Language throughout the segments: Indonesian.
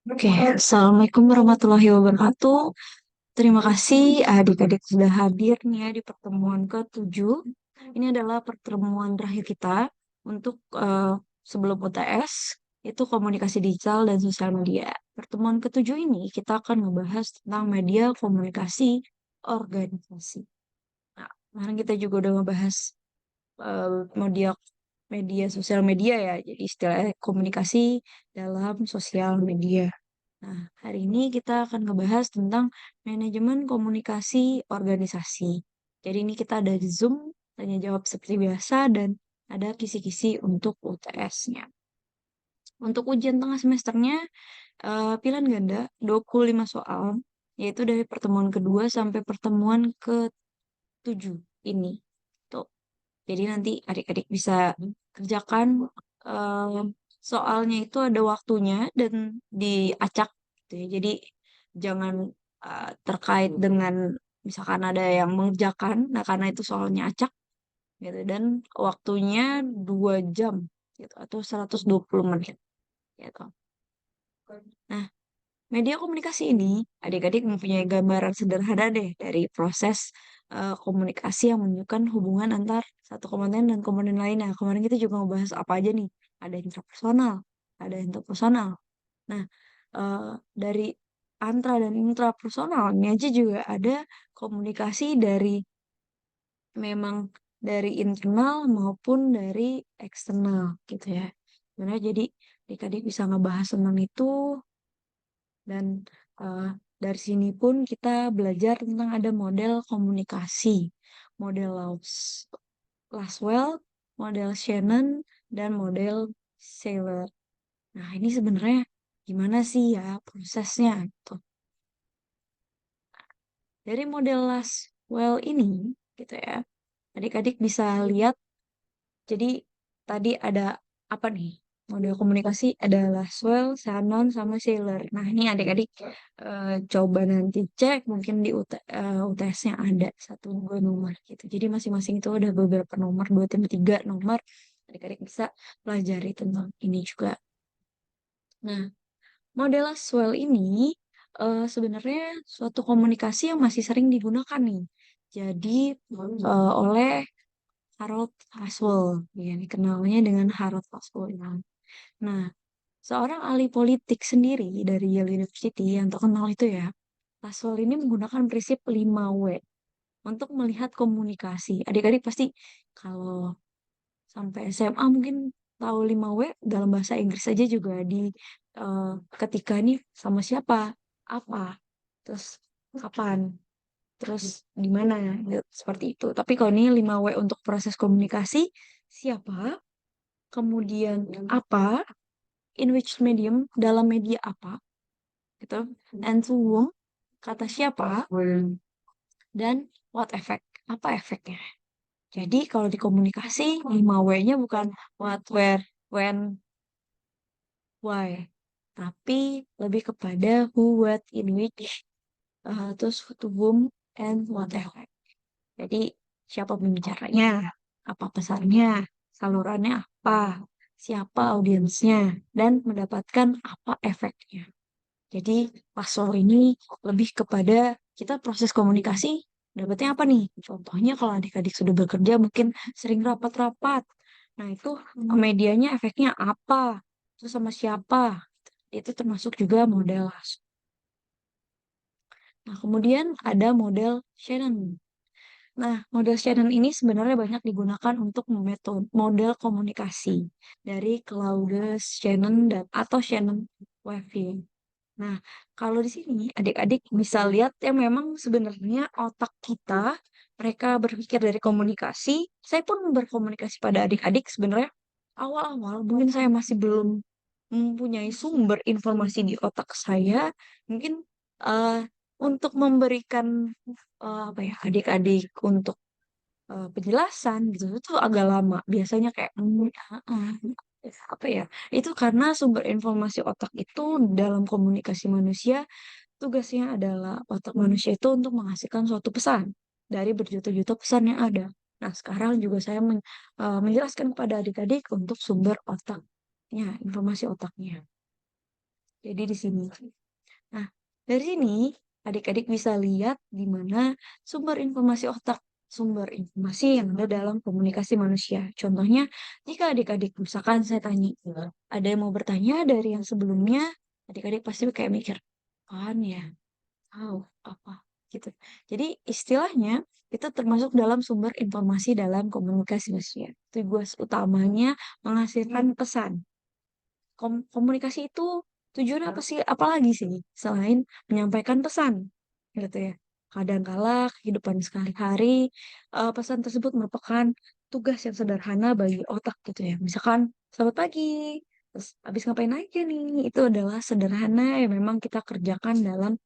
Oke, Assalamualaikum warahmatullahi wabarakatuh. Terima kasih adik-adik sudah hadir nih ya di pertemuan ke-7. Ini adalah pertemuan terakhir kita untuk sebelum UTS, itu komunikasi digital dan sosial media. Pertemuan ke-7 ini kita akan membahas tentang media komunikasi organisasi. Nah, kemarin kita juga udah membahas media media sosial media ya, jadi istilahnya komunikasi dalam sosial media. Nah, hari ini kita akan ngebahas tentang manajemen komunikasi organisasi. Jadi ini kita ada di Zoom, tanya jawab seperti biasa, dan ada kisi-kisi untuk UTS-nya. Untuk ujian tengah semesternya, pilihan ganda 25 soal, yaitu dari pertemuan kedua sampai pertemuan ke-7 ini. Tuh. Jadi nanti adik-adik bisa kerjakan eh, soalnya itu ada waktunya dan diacak gitu ya. Jadi jangan terkait dengan misalkan ada yang mengerjakan, nah karena itu soalnya acak gitu dan waktunya 2 jam gitu atau 120 menit gitu. Nah, media komunikasi ini, adik-adik mempunyai gambaran sederhana deh dari proses komunikasi yang menunjukkan hubungan antar satu komponen dan komponen lainnya. Kemarin kita juga membahas apa aja nih. Ada intrapersonal, ada interpersonal. Nah, dari antra dan intrapersonal ini aja juga ada komunikasi dari memang dari internal maupun dari eksternal gitu ya. Sebenarnya jadi adik-adik bisa ngebahas tentang itu dan eh, dari sini pun kita belajar tentang ada model komunikasi, model Laswell, model Shannon, dan model Saylor. Nah, ini sebenarnya gimana sih ya prosesnya gitu. Dari model Laswell ini, gitu ya, adik-adik bisa lihat, jadi tadi ada apa nih? Model komunikasi adalah Laswell, Shannon, sama Saylor. Nah, ini adik-adik coba nanti cek, mungkin di UTS-nya ada 1 2 nomor gitu. Jadi masing-masing itu ada beberapa nomor, 2 3 nomor. Adik-adik bisa pelajari tentang ini juga. Nah, model Laswell ini sebenarnya suatu komunikasi yang masih sering digunakan nih. Jadi oleh Harold Laswell, ya dikenalnya dengan Harold Laswell. Nah, seorang ahli politik sendiri dari Yale University yang terkenal itu ya, Laswell ini menggunakan prinsip 5W untuk melihat komunikasi. Adik-adik pasti kalau sampai SMA mungkin tahu 5W dalam bahasa Inggris saja juga di eh, ketika ini sama siapa, apa, terus kapan, terus di mana, gitu, seperti itu. Tapi kalau ini 5W untuk proses komunikasi, siapa, kemudian apa, in which medium, dalam media apa, gitu, and to whom, kata siapa, dan what effect, apa efeknya. Jadi kalau di komunikasi, 5W-nya bukan what, where, when, why, tapi lebih kepada who, what, in which, terus to whom, and what effect. Jadi siapa pembicaranya, apa pesannya, salurannya apa, siapa audiensnya, dan mendapatkan apa efeknya. Jadi pasal ini lebih kepada kita proses komunikasi dapatnya apa nih? Contohnya kalau adik-adik sudah bekerja mungkin sering rapat-rapat. Nah itu medianya efeknya apa? Terus sama siapa? Itu termasuk juga model. Nah kemudian ada model Shannon. Nah, model Shannon ini sebenarnya banyak digunakan untuk metode model komunikasi dari Claude Shannon dan atau Shannon Waving. Nah, kalau di sini adik-adik bisa lihat ya memang sebenarnya otak kita mereka berpikir dari komunikasi. Saya pun berkomunikasi pada adik-adik sebenarnya awal-awal mungkin saya masih belum mempunyai sumber informasi di otak saya. Mungkin eh, untuk memberikan apa ya adik-adik untuk penjelasan gitu itu agak lama. Biasanya kayak apa ya? Itu karena sumber informasi otak itu dalam komunikasi manusia tugasnya adalah otak manusia itu untuk menghasilkan suatu pesan dari berjuta-juta pesan yang ada. Nah, sekarang juga saya menjelaskan kepada adik-adik untuk sumber otak. informasi otaknya. Jadi di sini. Nah, dari sini adik-adik bisa lihat di mana sumber informasi otak, sumber informasi yang ada dalam komunikasi manusia. Contohnya, jika adik-adik, misalkan saya tanya, ada yang mau bertanya dari yang sebelumnya, adik-adik pasti kayak mikir, apaan ya? Tahu apa? Gitu. Jadi istilahnya itu termasuk dalam sumber informasi dalam komunikasi manusia. Tugas utamanya menghasilkan pesan. Komunikasi itu tujuannya apa sih? Apalagi sih selain menyampaikan pesan, gitu ya. Kadangkala kehidupan sehari-hari pesan tersebut merupakan tugas yang sederhana bagi otak gitu ya. Misalkan selamat pagi, terus habis ngapain aja nih? Itu adalah sederhana yang memang kita kerjakan dalam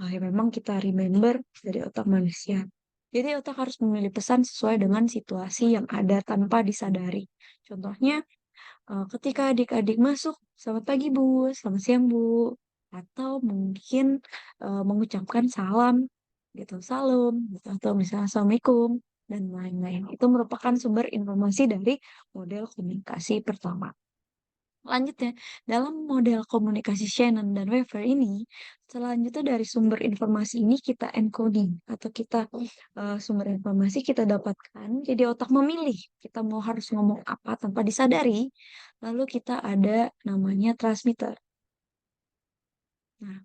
yang memang kita remember dari otak manusia. Jadi otak harus memilih pesan sesuai dengan situasi yang ada tanpa disadari. Contohnya ketika adik-adik masuk, selamat pagi Bu, selamat siang Bu, atau mungkin mengucapkan salam gitu, salam gitu, atau misalnya assalamualaikum dan lain-lain. Itu merupakan sumber informasi dari model komunikasi pertama. Selanjutnya, dalam model komunikasi Shannon dan Weaver ini, selanjutnya dari sumber informasi ini kita encoding atau kita sumber informasi kita dapatkan. Jadi otak memilih kita mau harus ngomong apa tanpa disadari. Lalu kita ada namanya transmitter. Nah,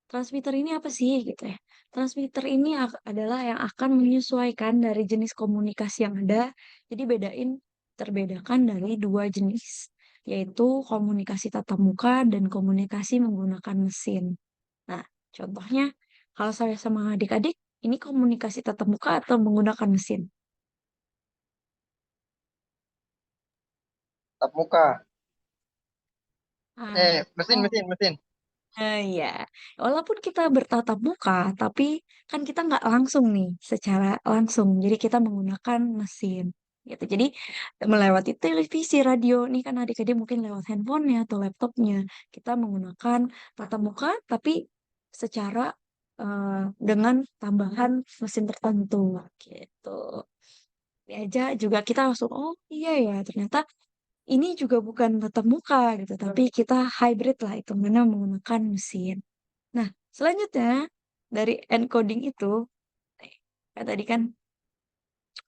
transmitter ini apa sih gitu ya? Transmitter ini adalah yang akan menyesuaikan dari jenis komunikasi yang ada. Jadi terbedakan dari dua jenis, yaitu komunikasi tatap muka dan komunikasi menggunakan mesin. Nah, contohnya kalau saya sama adik-adik, ini komunikasi tatap muka atau menggunakan mesin? Tatap muka. Mesin, Oh, mesin, mesin. Ya, walaupun kita bertatap muka, tapi kan kita nggak langsung nih, secara langsung. Jadi kita menggunakan mesin, gitu. Jadi melewati televisi, radio, nih kan adik-adik mungkin lewat handphonenya atau laptopnya. Kita menggunakan tatap muka, tapi secara dengan tambahan mesin tertentu, gitu. Ini aja juga kita langsung, oh iya ya, ternyata ini juga bukan tatap muka gitu, tapi kita hybrid lah itu mana menggunakan mesin. Nah, selanjutnya dari encoding itu, tadi kan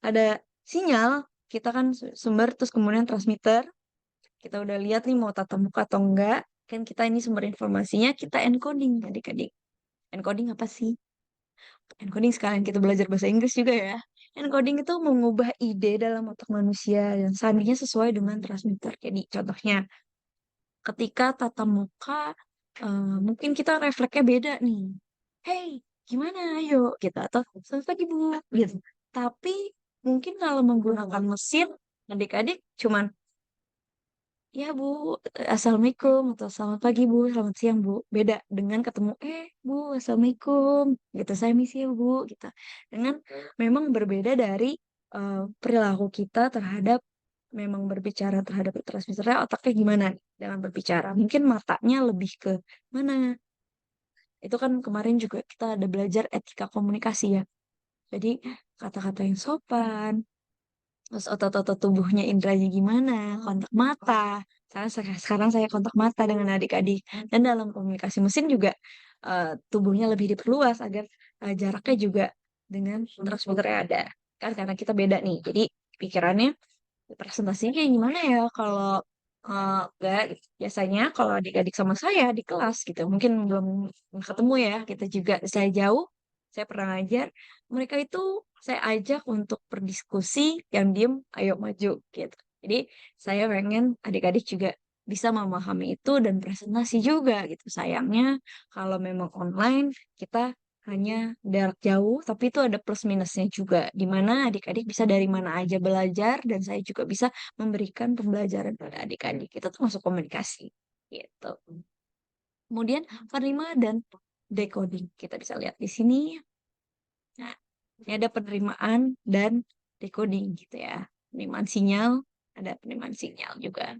ada sinyal, kita kan sumber terus kemudian transmitter. Kita udah lihat nih mau tatap muka atau enggak. Kan kita ini sumber informasinya, kita encoding adik-adik. Encoding apa sih? Encoding sekalian kita belajar bahasa Inggris juga ya. Encoding itu mengubah ide dalam otak manusia yang sandinya sesuai dengan transmitter. Jadi contohnya, ketika tatap muka mungkin kita refleksnya beda nih. Hey, gimana ayo gitu atau selamat pagi Bu gitu. Tapi mungkin kalau menggunakan mesin adik-adik cuman ya Bu, Assalamualaikum atau selamat pagi Bu, selamat siang Bu. Beda dengan ketemu Bu, Assalamualaikum gitu. Saya misi ya Bu gitu. Dengan memang berbeda dari perilaku kita terhadap memang berbicara terhadap transmissernya otaknya gimana nih dalam berbicara. Mungkin matanya lebih ke mana. Itu kan kemarin juga kita ada belajar etika komunikasi ya. Jadi kata-kata yang sopan, terus otot-otot tubuhnya indranya gimana, kontak mata. Sekarang saya kontak mata dengan adik-adik. Dan dalam komunikasi mesin juga tubuhnya lebih diperluas agar jaraknya juga dengan transmitter yang ada. Kan karena kita beda nih. Jadi pikirannya presentasinya kayak gimana ya kalau enggak gitu. Biasanya kalau adik-adik sama saya di kelas gitu mungkin belum ketemu ya kita juga saya jauh saya pernah ngajar mereka itu saya ajak untuk berdiskusi yang diem ayo maju gitu jadi saya pengen adik-adik juga bisa memahami itu dan presentasi juga gitu sayangnya kalau memang online kita hanya jarak jauh, tapi itu ada plus minusnya juga, di mana adik-adik bisa dari mana aja belajar, dan saya juga bisa memberikan pembelajaran pada adik-adik. Itu tuh masuk komunikasi, gitu. Kemudian penerimaan dan decoding. Kita bisa lihat di sini. Nah, ini ada penerimaan dan decoding gitu ya. Penerimaan sinyal, ada penerimaan sinyal juga.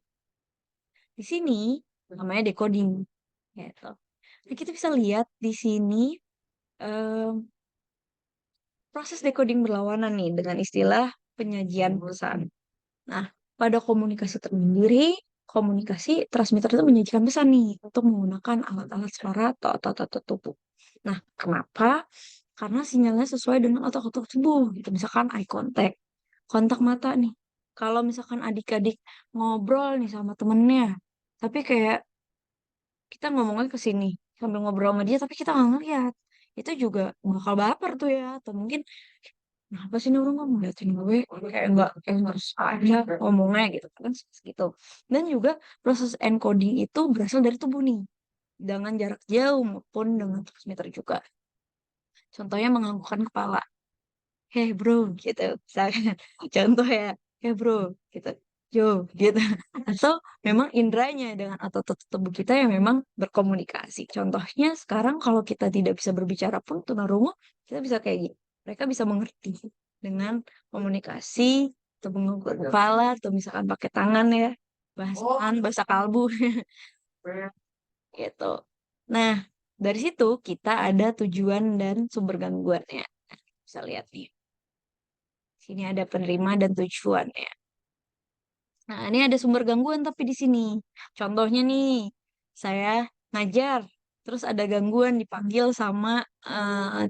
Di sini namanya decoding, gitu. Nah, kita bisa lihat di sini em, proses decoding berlawanan nih dengan istilah penyajian pesan. Nah, pada komunikasi termandiri, komunikasi, transmitter itu menyajikan pesan nih untuk menggunakan alat-alat suara atau otot-otot tubuh. Nah, kenapa? Karena sinyalnya sesuai dengan otot-otot tubuh gitu. Misalkan eye contact, kontak mata nih. Kalau misalkan adik-adik ngobrol nih sama temennya, tapi kayak kita ngomongnya ke sini sambil ngobrol sama dia, tapi kita nggak ngeliat, itu juga bakal baper tuh ya. Atau mungkin kenapa sih nih orang nggak ngeliatin gue, kayak nggak aja ngomongnya gitu kan, gitu. Dan juga proses encoding itu berasal dari tubuh nih, dengan jarak jauh maupun dengan transmitter juga. Contohnya menganggukkan kepala, hey bro, gitu misalkan. Contoh ya, hey bro, gitu, yo, gitu. Atau memang indranya dengan otot tubuh kita yang memang berkomunikasi. Contohnya sekarang kalau kita tidak bisa berbicara pun tunarungu, kita bisa kayak gitu. Mereka bisa mengerti dengan komunikasi atau menganggukkan kepala atau misalkan pakai tangan ya, bahasa tangan, bahasa kalbu gitu. Nah, dari situ kita ada tujuan dan sumber gangguannya. Bisa lihat nih. Sini ada penerima dan tujuan ya. Nah, ini ada sumber gangguan tapi di sini. Contohnya nih, saya ngajar, terus ada gangguan dipanggil sama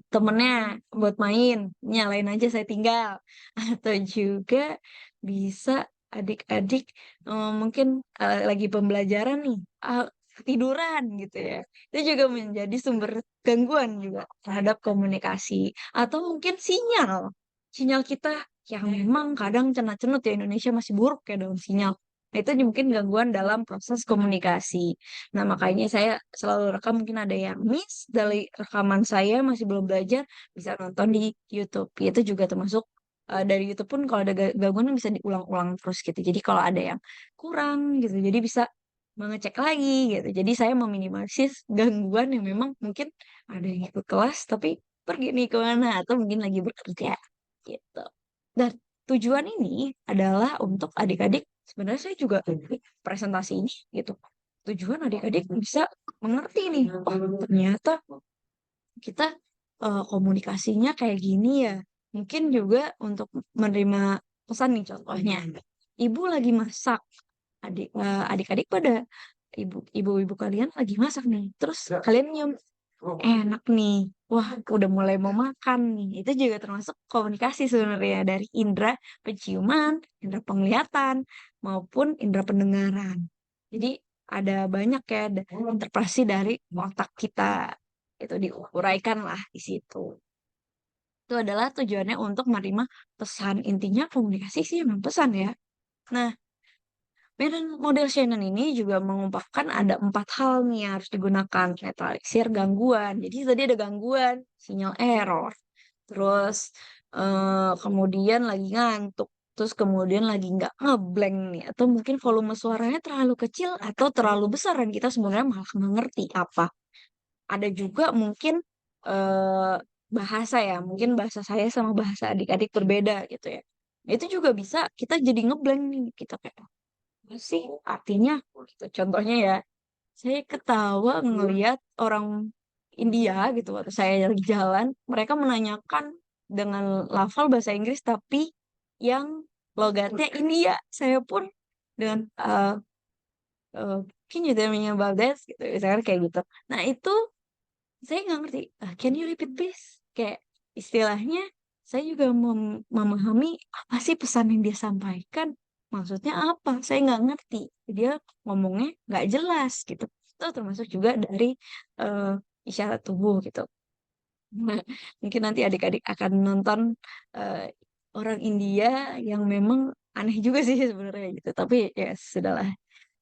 temennya buat main, nyalain aja saya tinggal. Atau juga bisa adik-adik mungkin lagi pembelajaran nih, tiduran gitu ya. Itu juga menjadi sumber gangguan juga terhadap komunikasi. Atau mungkin sinyal. Sinyal kita yang memang kadang cenat-cenut ya, Indonesia masih buruk ya dalam sinyal. Nah, itu mungkin gangguan dalam proses komunikasi. Nah, makanya saya selalu rekam, mungkin ada yang miss dari rekaman saya masih belum belajar, bisa nonton di YouTube. Itu juga termasuk dari YouTube pun kalau ada gangguan bisa diulang-ulang terus gitu. Jadi kalau ada yang kurang gitu, jadi bisa mengecek lagi gitu. Jadi saya meminimalisir gangguan yang memang mungkin ada yang ikut kelas tapi pergi nih kemana atau mungkin lagi bekerja gitu. Dan tujuan ini adalah untuk adik-adik, sebenarnya saya juga presentasi ini gitu. Tujuan adik-adik bisa mengerti nih, oh ternyata kita komunikasinya kayak gini ya. Mungkin juga untuk menerima pesan nih, contohnya. Ibu lagi masak, adik-adik pada ibu-ibu kalian lagi masak nih. Terus kalian nyium, enak nih. Wah, udah mulai mau makan nih. Itu juga termasuk komunikasi sebenarnya dari indera penciuman, indera penglihatan, maupun indera pendengaran. Jadi ada banyak ya interpretasi dari otak kita. Itu diuraikan lah di situ. Itu adalah tujuannya untuk menerima pesan. Intinya komunikasi sih memang pesan ya. Nah, model Shannon ini juga mengungkapkan ada 4 hal nih yang harus digunakan. Netralisir gangguan. Jadi tadi ada gangguan, sinyal error. Terus kemudian lagi ngantuk. Terus kemudian lagi nggak ngeblank nih. Atau mungkin volume suaranya terlalu kecil atau terlalu besar dan kita sebenarnya malah nggak ngerti apa. Ada juga mungkin eh, bahasa ya. Mungkin bahasa saya sama bahasa adik-adik berbeda gitu ya. Itu juga bisa kita jadi ngeblank nih. Kita kayak apa sih artinya gitu. Contohnya ya, saya ketawa ngelihat orang India gitu waktu saya lagi jalan, mereka menanyakan dengan lafal bahasa Inggris tapi yang logatnya India. Saya pun dengan can you tell me about that gitu, misalkan kayak gitu. Nah, itu saya nggak ngerti. Can you repeat please? Kayak istilahnya saya juga memahami apa sih pesan yang dia sampaikan. Maksudnya apa? Saya nggak ngerti. Dia ngomongnya nggak jelas gitu. Itu termasuk juga dari eh, isyarat tubuh gitu. Nah, mungkin nanti adik-adik akan nonton eh, orang India yang memang aneh juga sih sebenarnya gitu. Tapi ya sudahlah.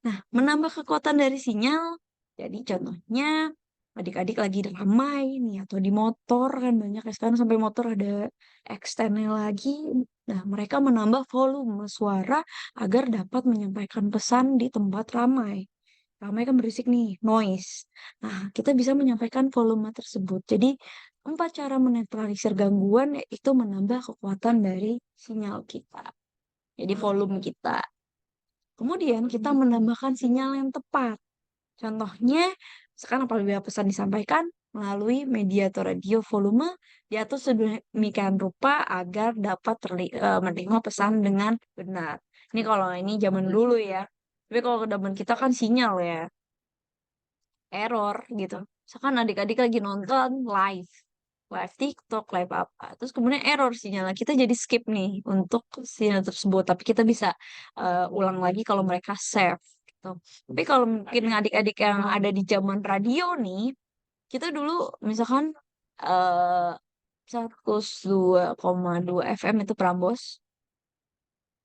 Nah, menambah kekuatan dari sinyal. Jadi contohnya adik-adik lagi ramai nih atau di motor kan banyak ya sekarang, sampai motor ada extendnya lagi. Nah, mereka menambah volume suara agar dapat menyampaikan pesan di tempat ramai. Ramai kan berisik nih, noise. Nah, kita bisa menyampaikan volume tersebut. Jadi, 4 cara menetralisir gangguan yaitu menambah kekuatan dari sinyal kita. Jadi volume kita. Kemudian kita menambahkan sinyal yang tepat. Contohnya, sekarang apabila pesan disampaikan melalui media atau radio, volume diatur sedemikian rupa agar dapat menerima pesan dengan benar. Ini kalau ini zaman dulu ya. Tapi kalau ke zaman kita kan sinyal ya, error gitu. Misalkan adik-adik lagi nonton live TikTok, live apa, terus kemudian error sinyalnya, kita jadi skip nih untuk sinyal tersebut. Tapi kita bisa ulang lagi kalau mereka save gitu. Tapi kalau mungkin adik-adik yang ada di zaman radio nih, kita dulu misalkan eh 102,2 FM itu Prambos.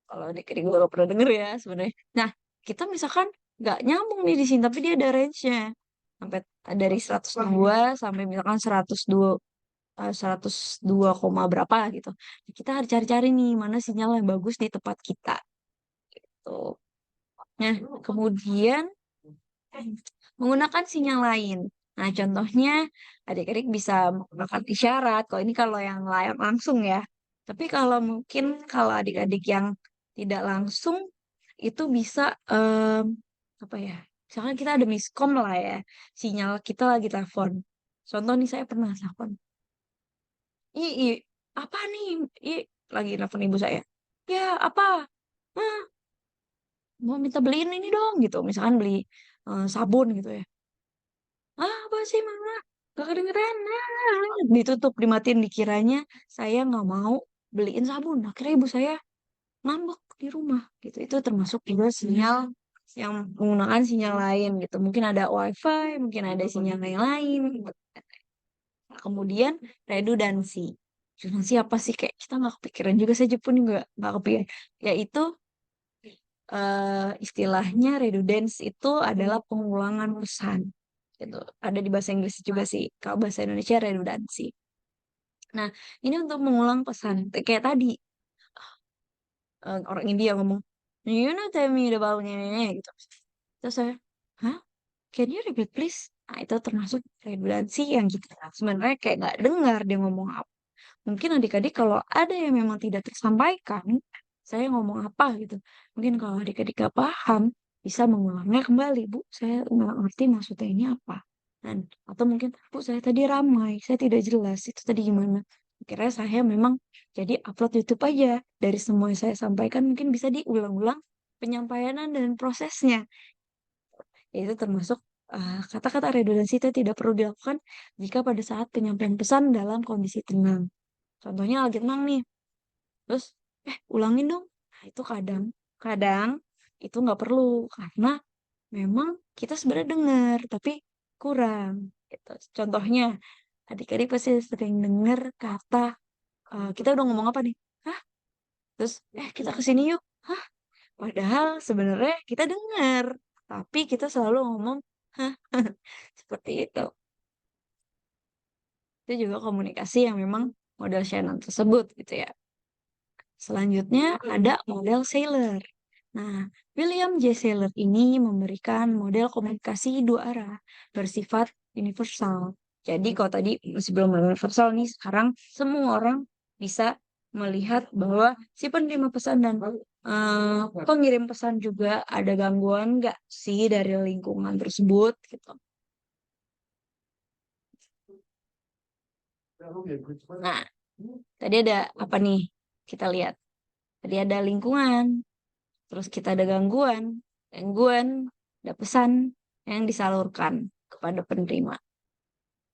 Kalau adik-adik gue gak pernah denger ya sebenarnya. Nah, kita misalkan nggak nyambung nih di sini, tapi dia ada range-nya. Sampai dari 102 sampai misalkan 102, 102 koma berapa gitu. Kita harus cari-cari nih mana sinyal yang bagus di tempat kita. Tuh. Nah, kemudian menggunakan sinyal lain. Nah, contohnya adik-adik bisa menggunakan isyarat. Kalau ini kalau yang langsung ya. Tapi kalau mungkin kalau adik-adik yang tidak langsung itu bisa apa ya? Misalkan kita ada miskom lah ya, sinyal kita lagi telepon. Contoh nih saya pernah telepon. Ih, apa nih? Ih, lagi telepon ibu saya. Ya, apa? "Hah, mau minta beliin ini dong gitu. Misalkan beli sabun gitu ya. Ah, apa sih mama? Gak kedengeran. Nah, ditutup, dimatiin, dikiranya saya nggak mau beliin sabun. Akhirnya ibu saya ngambek di rumah gitu. Itu termasuk juga sinyal yang menggunakan sinyal lain gitu. Mungkin ada wifi, mungkin ada sinyal yang lain. Gitu. Nah, kemudian redundansi. Redundansi apa sih? Kayak kita nggak kepikiran juga, saya pun juga nggak kepikiran. Yaitu istilahnya redundance itu adalah pengulangan pesan. Gitu. Ada di bahasa Inggris juga sih. Kalau bahasa Indonesia redundansi. Nah, ini untuk mengulang pesan. Kayak tadi orang India ngomong, you know tell me about ini gitu. Terus saya, hah? Can you repeat please? Nah, itu termasuk redundansi yang kita sebenarnya kayak nggak dengar dia ngomong apa. Mungkin adik-adik kalau ada yang memang tidak tersampaikan, saya ngomong apa gitu. Mungkin kalau adik-adik gak paham, bisa mengulangnya kembali. Bu, saya nggak ngerti maksudnya ini apa. Dan atau mungkin, Bu, saya tadi ramai, saya tidak jelas. Itu tadi gimana? Kira saya memang jadi upload YouTube aja. Dari semua yang saya sampaikan mungkin bisa diulang-ulang penyampaian dan prosesnya. Itu termasuk kata-kata redundansi itu tidak perlu dilakukan jika pada saat penyampaian pesan dalam kondisi tenang. Contohnya lagi tenang nih, terus ulangin dong. Nah, itu kadang itu nggak perlu karena memang kita sebenarnya dengar tapi kurang. Gitu. Contohnya adik-adik pasti sering dengar kata kita udah ngomong apa nih? Hah? Terus kita kesini yuk. Hah? Padahal sebenarnya kita dengar, tapi kita selalu ngomong hah seperti itu. Itu juga komunikasi yang memang model Shannon tersebut gitu ya. Selanjutnya ada model Saylor. Nah, William J. Saylor ini memberikan model komunikasi dua arah bersifat universal. Jadi kalau tadi sebelum universal nih, sekarang semua orang bisa melihat bahwa si penerima pesan dan pengirim pesan juga ada gangguan nggak sih dari lingkungan tersebut gitu. Nah, tadi ada apa nih? Kita lihat. Tadi ada lingkungan, terus kita ada gangguan, gangguan, ada pesan yang disalurkan kepada penerima.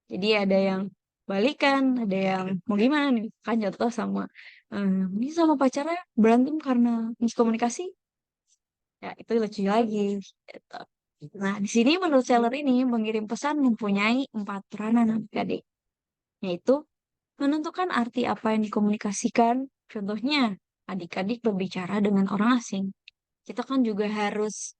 Jadi ada yang balikan, ada yang mau gimana nih? Kan contoh sama ini sama pacarnya berantem karena miskomunikasi. Ya, itu lucu lagi. Gitu. Nah, di sini menurut seller ini mengirim pesan mempunyai 4 peranan adik-adik, yaitu menentukan arti apa yang dikomunikasikan. Contohnya, adik-adik berbicara dengan orang asing. Kita kan juga harus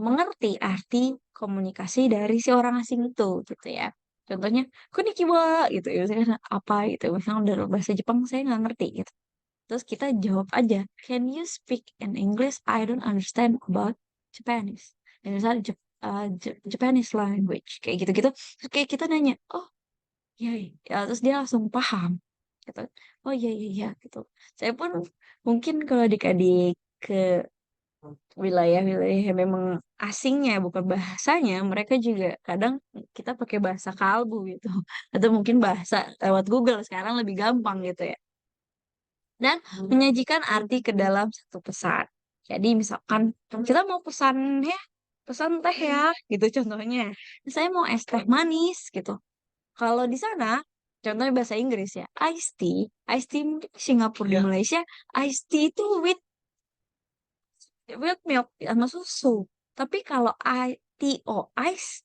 mengerti arti komunikasi dari si orang asing itu gitu ya. Contohnya, konnichiwa gitu ya, misalnya apa gitu. Misalnya udah bahasa Jepang saya nggak ngerti gitu. Terus kita jawab aja, can you speak in English? I don't understand about Japanese. Dan misalnya Japanese language kayak gitu-gitu. Terus kayak kita nanya, oh iya, iya. Ya, terus dia langsung paham gitu. Oh iya iya iya gitu. Saya pun mungkin kalau adik-adik ke wilayah-wilayah yang memang asingnya bukan bahasanya, mereka juga kadang kita pakai bahasa kalbu gitu atau mungkin bahasa lewat Google sekarang lebih gampang gitu ya, dan menyajikan arti ke dalam satu pesan. Jadi misalkan kita mau pesan ya, pesan teh ya, gitu contohnya. Saya mau es teh manis gitu. Kalau di sana, contohnya bahasa Inggris ya, iced tea mungkin di Singapura di Malaysia, iced tea itu with milk sama susu. Tapi kalau ITO ice,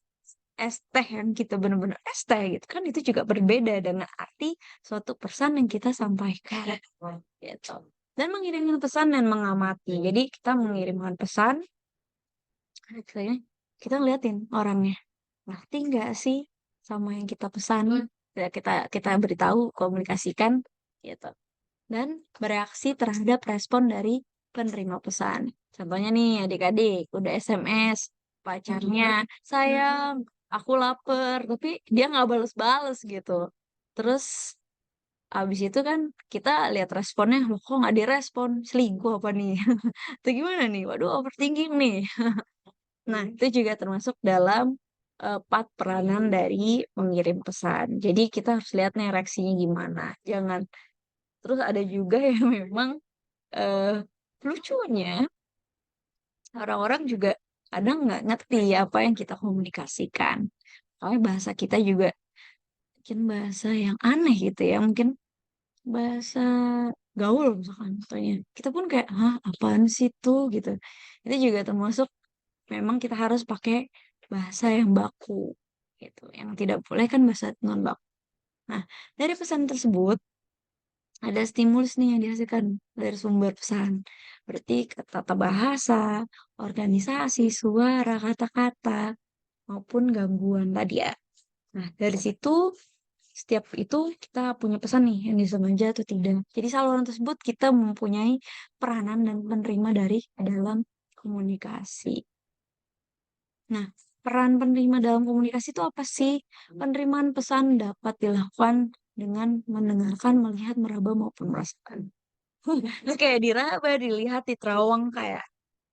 es teh yang kita benar-benar es teh gitu kan itu juga berbeda dengan arti suatu pesan yang kita sampaikan gitu. Dan mengirimkan pesan dan mengamati. Jadi kita mengirimkan pesan, misalnya kita ngeliatin orangnya, ngerti nggak sih sama yang kita pesan? Ya, kita beritahu, komunikasikan gitu. Dan bereaksi terhadap respon dari penerima pesan. Contohnya nih adik-adik udah SMS pacarnya, sayang, aku lapar, tapi dia nggak bales-bales gitu. Terus abis itu kan kita lihat responnya, loh kok nggak direspon? Selingkuh apa nih? Itu gimana nih? Waduh, overthinking nih. Nah, itu juga termasuk dalam part peranan dari mengirim pesan. Jadi kita harus lihat nih reaksinya gimana. Jangan. Terus ada juga yang memang eh, lucunya orang-orang juga kadang nggak ngerti apa yang kita komunikasikan. Soalnya bahasa kita juga mungkin bahasa yang aneh gitu ya. Mungkin bahasa gaul misalkan contohnya. Kita pun kayak, hah apaan sih tuh gitu. Itu juga termasuk memang kita harus pakai bahasa yang baku gitu. Yang tidak boleh kan bahasa non baku. Nah, dari pesan tersebut ada stimulus nih yang dihasilkan dari sumber pesan. Berarti tata bahasa, organisasi, suara, kata-kata, maupun gangguan tadi ya. Nah, dari situ setiap itu kita punya pesan nih yang disengaja atau tidak. Jadi saluran tersebut kita mempunyai peranan dan penerima dari dalam komunikasi. Nah, peran penerima dalam komunikasi itu apa sih? Penerimaan pesan dapat dilakukan dengan mendengarkan, melihat, meraba maupun merasakan. Terus kayak diraba, dilihat, diterawang kayak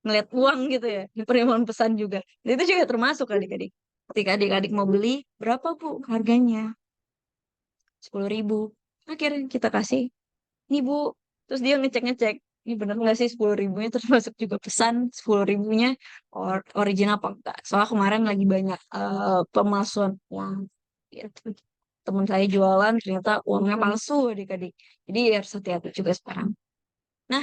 ngeliat uang gitu ya. Di penerimaan pesan juga. Dan itu juga termasuk adik-adik. Ketika adik-adik mau beli, berapa bu harganya? 10.000. Akhirnya kita kasih, nih bu. Terus dia ngecek-ngecek. Ini bener nggak sih 10.000-nya termasuk juga pesan 10.000-nya original apa enggak. Soalnya kemarin lagi banyak pemalsuan uang. Gitu. Temen saya jualan ternyata uangnya palsu adik-adik. Jadi harus hati-hati juga sekarang. Nah,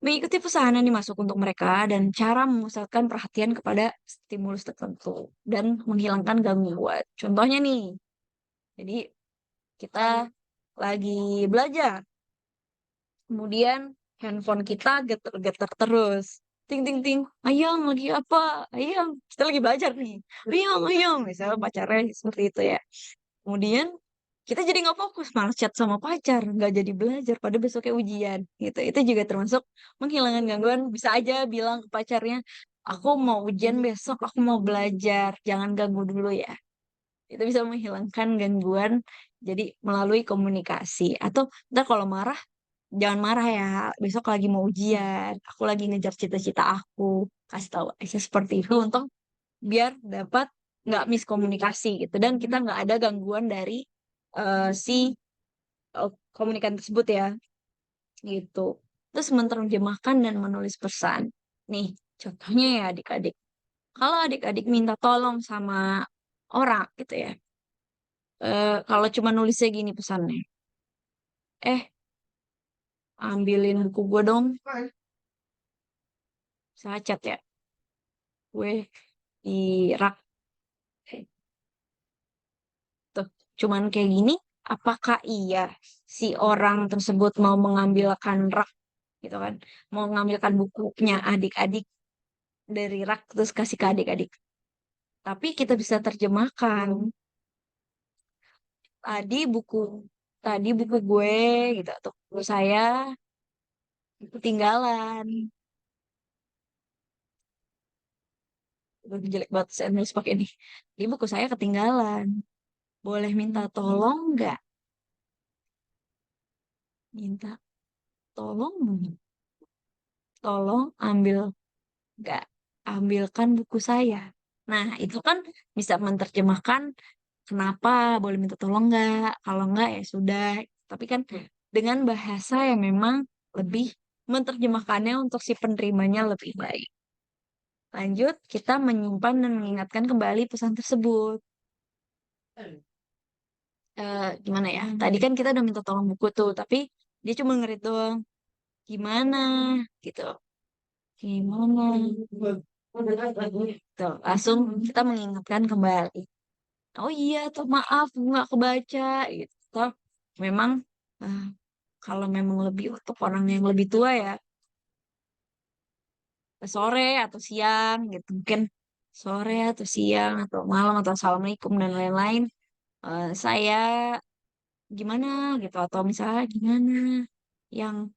mengikuti pesanan dimasuk untuk mereka dan cara memusatkan perhatian kepada stimulus tertentu dan menghilangkan gangguan. Contohnya nih, jadi kita lagi belajar, kemudian handphone kita getar-getar terus. Ting ting ting, ayang lagi apa? Ayang, kita lagi belajar nih. Ayang, ayang, misalnya pacarnya seperti itu ya. Kemudian kita jadi nggak fokus, malah chat sama pacar, nggak jadi belajar pada besoknya ujian gitu. Itu juga termasuk menghilangkan gangguan. Bisa aja bilang ke pacarnya, aku mau ujian besok, aku mau belajar, jangan ganggu dulu ya. Itu bisa menghilangkan gangguan. Jadi melalui komunikasi. Atau ntar kalau marah, jangan marah ya. Besok lagi mau ujian, aku lagi ngejar cita-cita aku. Kasih tahu aja seperti itu untuk biar dapat nggak miskomunikasi gitu dan kita nggak ada gangguan dari si komunikan tersebut ya gitu. Terus menerjemahkan dan menulis pesan. Nih, contohnya ya adik-adik. Kalau adik-adik minta tolong sama orang gitu ya. Kalau cuma nulisnya gini pesannya. Ambilin buku gue dong. Saya chat ya. Gue di rak tuh. Cuman kayak gini. Apakah iya si orang tersebut mau mengambilkan rak gitu kan? Mau mengambilkan bukunya adik-adik dari rak terus kasih ke adik-adik. Tapi kita bisa terjemahkan tadi buku tadi buku gue gitu atau buku saya ketinggalan. Udah jelek banget saya nulis pakai ini. Di buku saya ketinggalan. Boleh minta tolong nggak? Minta tolong nggak? Tolong ambil nggak? Ambilkan buku saya. Nah, itu kan bisa menerjemahkan kenapa boleh minta tolong nggak? Kalau nggak ya sudah. Tapi kan dengan bahasa yang memang lebih menerjemahkannya untuk si penerimanya lebih baik. Lanjut, kita menyimpan dan mengingatkan kembali pesan tersebut. Gimana ya? Tadi kan kita udah minta tolong buku tuh, tapi dia cuma ngerit doang. Gimana? Gitu. Gimana? Tuh, langsung kita mengingatkan kembali. Oh iya, tuh maaf, nggak kebaca. Gitu. Toh, memang eh, kalau memang lebih untuk orang yang lebih tua ya, sore atau siang gitu. Mungkin sore atau siang atau malam atau assalamualaikum dan lain-lain. Saya gimana gitu atau misalnya gimana yang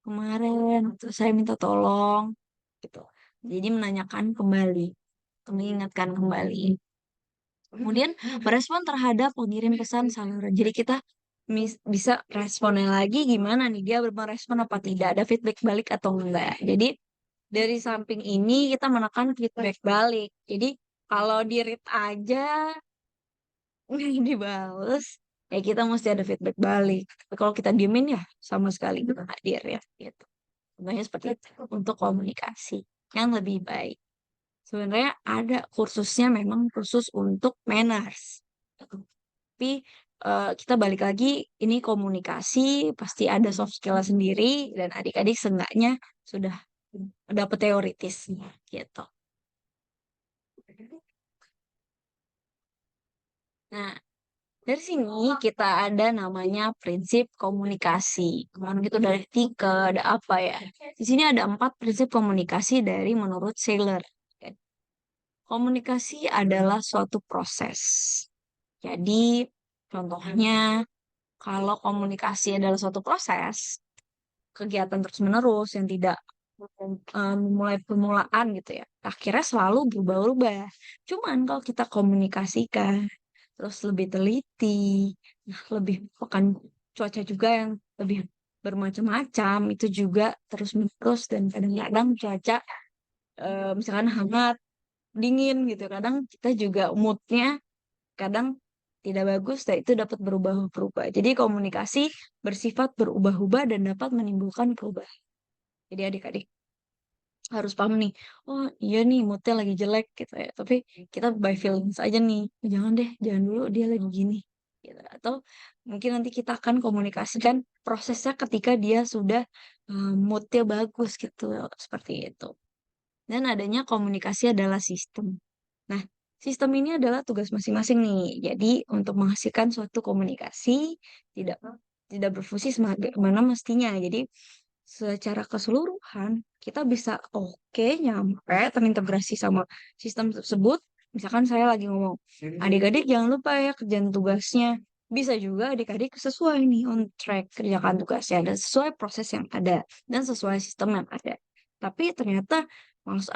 kemarin terus saya minta tolong gitu. Jadi menanyakan kembali, mengingatkan kembali. Kemudian merespon terhadap pengirim pesan saluran. Jadi kita bisa responnya lagi gimana nih dia merespon apa tidak, ada feedback balik atau enggak. Jadi dari samping ini kita menekan feedback balik. Jadi kalau di read aja nggak dibales, ya kita mesti ada feedback balik. Tapi kalau kita diemin ya sama sekali nggak hadir ya gitu. Contohnya seperti itu untuk komunikasi yang lebih baik. Sebenarnya ada kursusnya memang khusus untuk manners. Tapi kita balik lagi, ini komunikasi pasti ada soft skill sendiri dan adik-adik seenggaknya sudah dapat teoritis gitu. Nah, dari sini kita ada namanya prinsip komunikasi. Kemarin itu dari tiga, ada apa ya? Di sini ada 4 prinsip komunikasi dari menurut Saylor. Komunikasi adalah suatu proses. Jadi, contohnya, kalau komunikasi adalah suatu proses, kegiatan terus-menerus yang tidak memulai permulaan gitu ya, akhirnya selalu berubah-ubah. Cuman kalau kita komunikasikan, terus lebih teliti, nah lebih pekan cuaca juga yang lebih bermacam-macam, itu juga terus-menerus dan kadang-kadang cuaca misalkan hangat, dingin gitu. Kadang kita juga moodnya kadang tidak bagus, dan itu dapat berubah-ubah. Jadi komunikasi bersifat berubah-ubah dan dapat menimbulkan perubahan. Jadi adik-adik harus paham nih, oh iya nih moodnya lagi jelek gitu ya. Tapi kita by feelings aja nih, jangan deh, jangan dulu dia lagi gini. Gitu. Atau mungkin nanti kita akan komunikasikan prosesnya ketika dia sudah moodnya bagus gitu, seperti itu. Dan adanya komunikasi adalah sistem. Nah, sistem ini adalah tugas masing-masing nih. Jadi, untuk menghasilkan suatu komunikasi tidak tidak berfungsi sebagaimana mestinya. Jadi, secara keseluruhan kita bisa oke nyampe terintegrasi sama sistem tersebut. Misalkan saya lagi ngomong, adik-adik jangan lupa ya kerjaan tugasnya. Bisa juga adik-adik sesuai nih on track kerjakan tugasnya dan sesuai proses yang ada dan sesuai sistem yang ada. Tapi ternyata males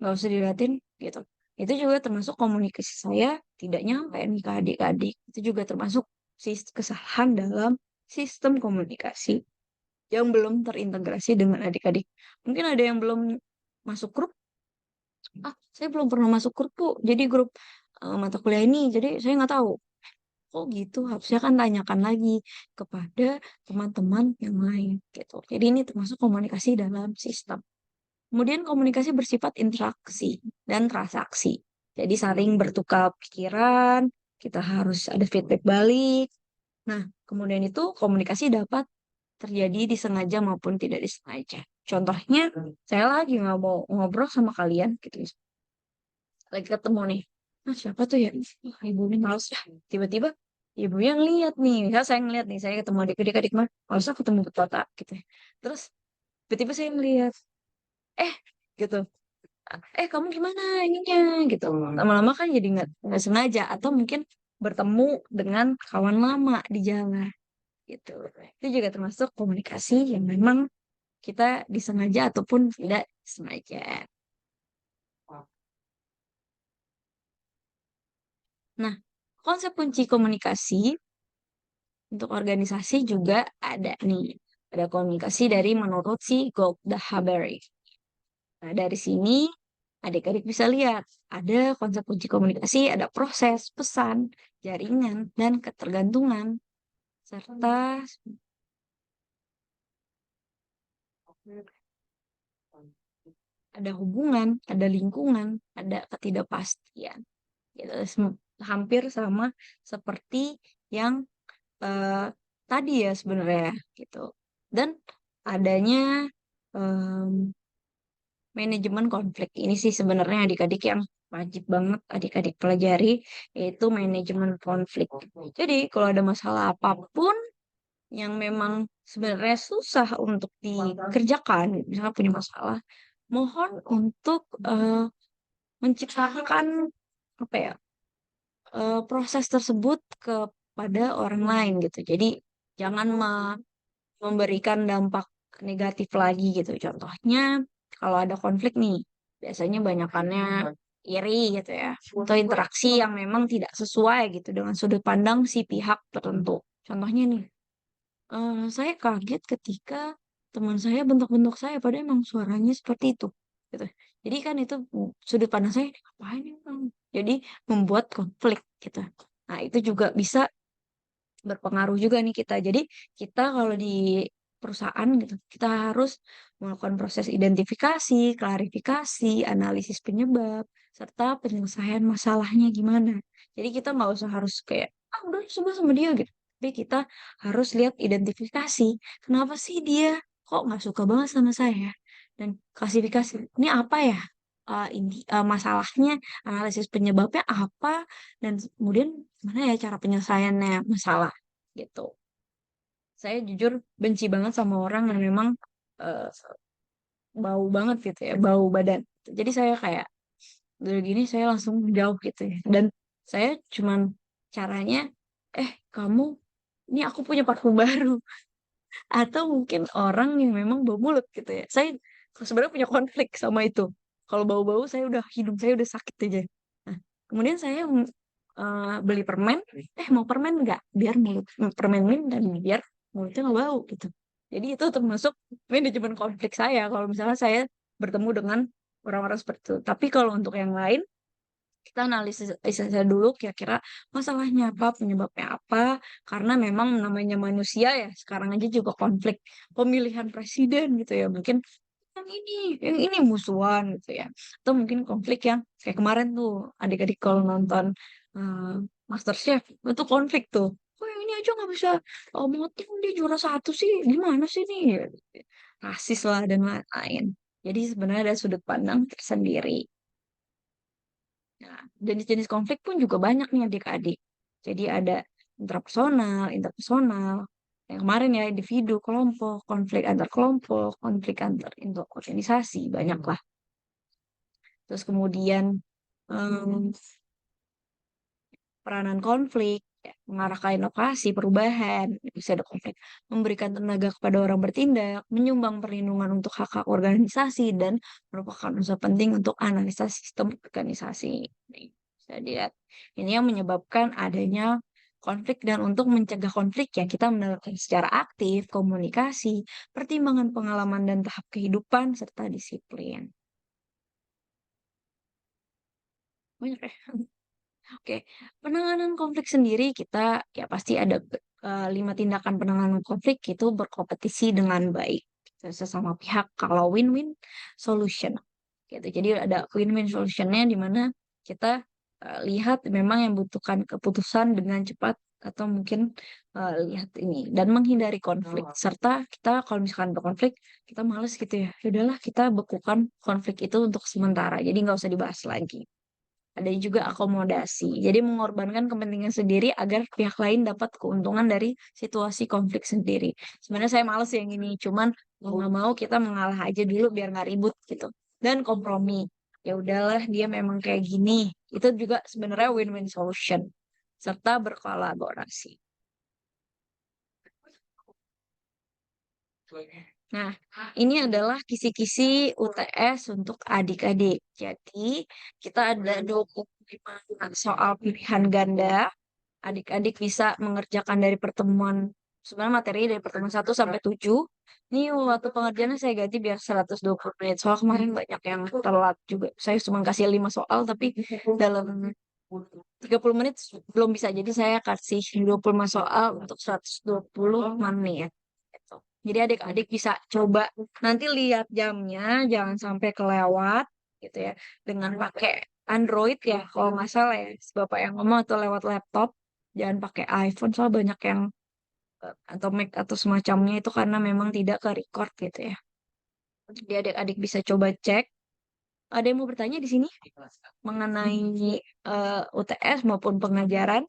nggak usah diliatin gitu. Itu juga termasuk komunikasi saya tidak nyampe nih ke adik-adik. Itu juga termasuk kesalahan dalam sistem komunikasi yang belum terintegrasi dengan adik-adik. Mungkin ada yang belum masuk grup. Saya belum pernah masuk grup, Bu. Jadi grup mata kuliah ini, jadi saya nggak tahu. Oh gitu, harusnya kan tanyakan lagi kepada teman-teman yang lain gitu. Jadi ini termasuk komunikasi dalam sistem. Kemudian komunikasi bersifat interaksi dan transaksi. Jadi saling bertukar pikiran, kita harus ada feedback balik. Nah, kemudian itu komunikasi dapat terjadi disengaja maupun tidak disengaja. Contohnya, saya lagi nggak mau ngobrol sama kalian gitu. Lagi ketemu nih. Nah, siapa tuh ya? Oh, ibu ini males dah. Tiba-tiba ibu yang lihat nih. Misal saya ngeliat nih, saya ketemu adik-adik mah, males ketemu kota gitu ya. Terus tiba-tiba saya melihat, eh gitu. Kamu gimana ininya gitu. Lama-lama kan jadi nggak sengaja atau mungkin bertemu dengan kawan lama di jalan gitu. Itu juga termasuk komunikasi yang memang kita disengaja ataupun tidak sengaja. Nah, konsep kunci komunikasi untuk organisasi juga ada nih. Ada komunikasi dari menurut si Goldhaberry. Nah, dari sini adik-adik bisa lihat ada konsep kunci komunikasi, ada proses, pesan, jaringan, dan ketergantungan serta Ada hubungan, ada lingkungan, ada ketidakpastian. Gitu. Hampir sama seperti yang eh, tadi ya sebenarnya gitu. Dan adanya em, manajemen konflik ini sih sebenarnya adik-adik yang wajib banget adik-adik pelajari, yaitu manajemen konflik. Jadi kalau ada masalah apapun yang memang sebenarnya susah untuk dikerjakan, misalnya punya masalah, mohon untuk menciptakan apa ya, proses tersebut kepada orang lain gitu. Jadi jangan memberikan dampak negatif lagi gitu. Contohnya kalau ada konflik nih, biasanya banyakannya iri gitu ya, atau interaksi yang memang tidak sesuai gitu dengan sudut pandang si pihak tertentu. Contohnya nih, saya kaget ketika teman saya bentak-bentak saya, padahal emang suaranya seperti itu. Gitu. Jadi kan itu sudut pandang saya, ngapain emang? Jadi membuat konflik gitu. Nah, itu juga bisa berpengaruh juga nih kita. Jadi kita kalau di perusahaan gitu, kita harus melakukan proses identifikasi, klarifikasi, analisis penyebab, serta penyelesaian masalahnya gimana. Jadi kita nggak usah harus kayak, ah udah coba sama dia gitu. Tapi kita harus lihat identifikasi, kenapa sih dia kok nggak suka banget sama saya? Dan klasifikasi, ini apa ya? Masalahnya, analisis penyebabnya apa, dan kemudian gimana ya cara penyelesaiannya masalah gitu. Saya jujur benci banget sama orang yang memang eh, bau banget gitu ya, bau badan. Jadi saya kayak dari gini saya langsung jauh gitu ya. Dan saya cuman caranya, kamu, ini aku punya parfum baru. Atau mungkin orang yang memang bau mulut gitu ya. Saya sebenarnya punya konflik sama itu. Kalau bau-bau saya udah, hidung saya udah sakit aja. Nah, kemudian saya beli permen. Mau permen nggak? Biar mulut permenin dan biar mulutnya nggak bau gitu. Jadi itu termasuk manajemen konflik saya. Kalau misalnya saya bertemu dengan orang-orang seperti itu. Tapi kalau untuk yang lain, kita analisis saja dulu kira-kira masalahnya apa, penyebabnya apa, karena memang namanya manusia ya, sekarang aja juga konflik pemilihan presiden gitu ya, mungkin yang ini musuhan gitu ya, atau mungkin konflik yang kayak kemarin tuh adik-adik kalau nonton eh, MasterChef itu konflik tuh, kok yang ini aja nggak bisa motong, dia juara satu sih, gimana sih nih, rasis lah dan lain-lain. Jadi sebenarnya ada sudut pandang tersendiri. Nah, jenis-jenis konflik pun juga banyak nih adik-adik. Jadi ada intrapersonal, interpersonal. Yang kemarin ya individu, kelompok, konflik antar organisasi, banyak lah. Terus kemudian em, peranan konflik, ya, mengarah ke inovasi, perubahan, bisa ada konflik, memberikan tenaga kepada orang bertindak, menyumbang perlindungan untuk hak-hak organisasi, dan merupakan unsur penting untuk analisa sistem organisasi. Nih, bisa dilihat. Ini yang menyebabkan adanya konflik, dan untuk mencegah konflik ya kita menerapkan secara aktif, komunikasi, pertimbangan pengalaman dan tahap kehidupan, serta disiplin. Banyak ya. Oke, penanganan konflik sendiri kita ya pasti ada 5 tindakan penanganan konflik itu berkompetisi dengan baik sesama pihak kalau win-win solution gitu. Jadi ada win-win solutionnya di mana kita lihat memang yang butuhkan keputusan dengan cepat, atau mungkin lihat ini dan menghindari konflik, serta kita kalau misalkan berkonflik kita males gitu ya, ya udahlah kita bekukan konflik itu untuk sementara, jadi nggak usah dibahas lagi. Ada juga akomodasi. Jadi mengorbankan kepentingan sendiri agar pihak lain dapat keuntungan dari situasi konflik sendiri. Sebenarnya saya males yang ini, cuman mau nggak mau kita mengalah aja dulu biar nggak ribut gitu. Dan kompromi. Ya udahlah dia memang kayak gini. Itu juga sebenarnya win-win solution. Serta berkolaborasi. Nah, ini adalah kisi-kisi UTS untuk adik-adik. Jadi, kita ada 25 soal pilihan ganda. Adik-adik bisa mengerjakan dari pertemuan, sebenarnya materi dari pertemuan 1 sampai 7. Ini waktu pengerjaannya saya ganti biar 120 menit. Soal kemarin banyak yang telat juga. Saya cuma kasih 5 soal, tapi dalam 30 menit belum bisa. Jadi saya kasih 25 soal untuk 120 menit. Gitu. Jadi adik-adik bisa coba nanti lihat jamnya, jangan sampai kelewat gitu ya. Dengan pakai Android ya, kalau nggak salah ya, Bapak yang ngomong atau lewat laptop, jangan pakai iPhone, soal banyak yang atau Mac atau semacamnya itu karena memang tidak ke record gitu ya. Jadi adik-adik bisa coba cek. Ada yang mau bertanya di sini mengenai UTS maupun pengajaran?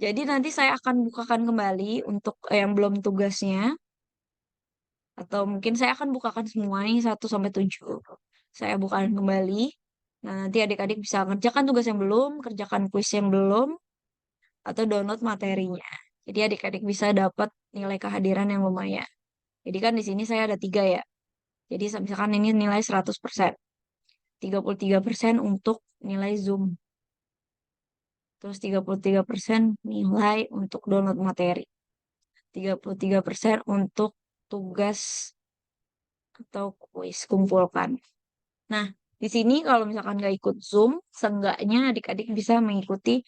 Jadi nanti saya akan bukakan kembali untuk yang belum tugasnya, atau mungkin saya akan bukakan semua nih 1 sampai 7. Saya bukakan kembali. Nah, nanti adik-adik bisa kerjakan tugas yang belum, kerjakan kuis yang belum, atau download materinya. Jadi adik-adik bisa dapat nilai kehadiran yang lumayan. Jadi kan di sini saya ada 3 ya. Jadi misalkan ini nilai 100%. 33% untuk nilai Zoom. Terus 33% nilai untuk download materi. 33% untuk tugas atau kuis kumpulkan. Nah, di sini kalau misalkan nggak ikut Zoom, seenggaknya adik-adik bisa mengikuti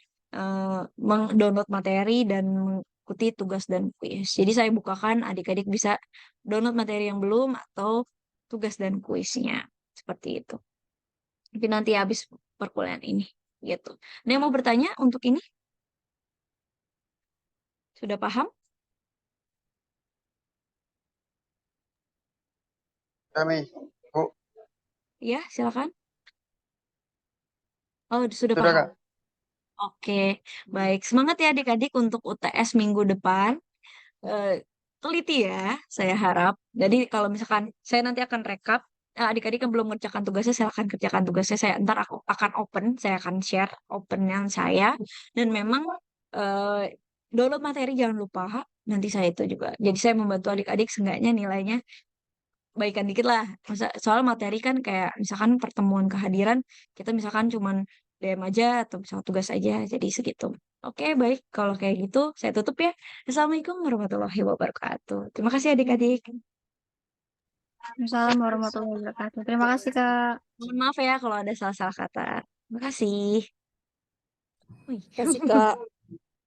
download materi dan mengikuti tugas dan kuis. Jadi saya bukakan adik-adik bisa download materi yang belum atau tugas dan kuisnya. Seperti itu. Tapi nanti habis perkuliahan ini. Gitu. Ada yang mau bertanya untuk ini? Sudah paham? Kami, Bu, Ya, silakan. Oh, sudah sudah paham. Kak. Oke, baik. Semangat ya adik-adik untuk UTS minggu depan. Eh, Teliti ya, saya harap. Jadi kalau misalkan saya nanti akan rekap, adik-adik yang belum mengerjakan tugasnya, saya akan kerjakan tugasnya. Saya ntar aku akan open, saya akan share open yang saya. Dan memang eh, download materi jangan lupa. Nanti saya itu juga. Jadi saya membantu adik-adik seenggaknya nilainya baikan dikit lah. Soal materi kan kayak misalkan pertemuan kehadiran, kita misalkan cuman DM aja atau misalkan tugas aja, jadi segitu. Oke, baik. Kalau kayak gitu, saya tutup ya. Assalamualaikum warahmatullahi wabarakatuh. Terima kasih adik-adik. Assalamualaikum warahmatullahi wabarakatuh. Terima kasih, Kak. Mohon maaf ya kalau ada salah-salah kata. Terima kasih. Wih. Kasih Kak.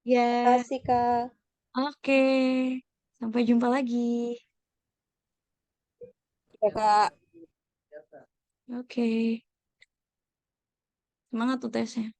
Ya, Kasih Kak. oke. Sampai jumpa lagi. Ya Kak. Oke. Semangat tuh tesnya.